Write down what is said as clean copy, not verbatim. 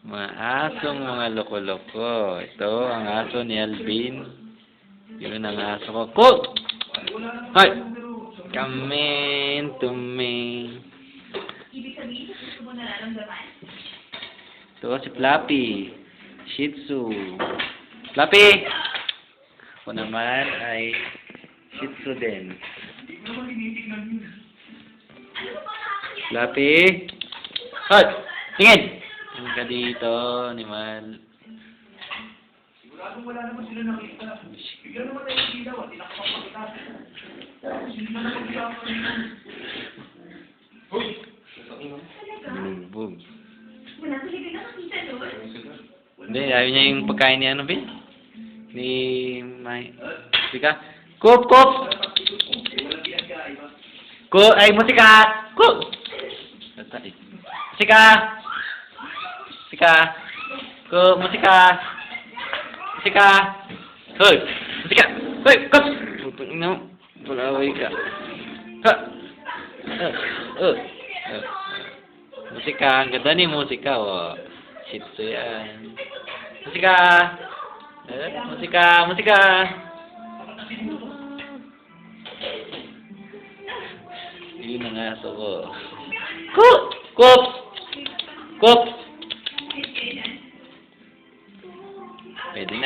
Mga asong mga loko-loko. Ito, ang aso ni Alvin. Yun ang aso ko. Cool! Hoy! Come to me. Ibig sabihin, gusto mo nararamdaman? Ito si Fluffy. Shih Tzu. Fluffy! Ako naman ay Shih Tzu din. Fluffy! Hoy! Tingin! Tingin ka dito, animal. Sigurado wala naman sila nakita. Bigyan naman tayo ng ilaw at tinakpak kita. Hindi naman ako pinapakita rin. Hoy! Lubog. Wala talaga nakakita doon? Hindi, ayaw niya yung pagkain ni ano, Bin? Ni May... Sika? Kup! Kup! Kup! Ay, musika! Kup! Musika! Musika! Kup! Musika! Musika! Hoy! Musika! Hoy! Kup! Putang ina mo. Palaway ka. Ha! Musika. Ang ganda ni musika, oh. Shih Tzu yan. Musika! Musika! Musika! Yun ang aso ko. Kup! Kup! Kup!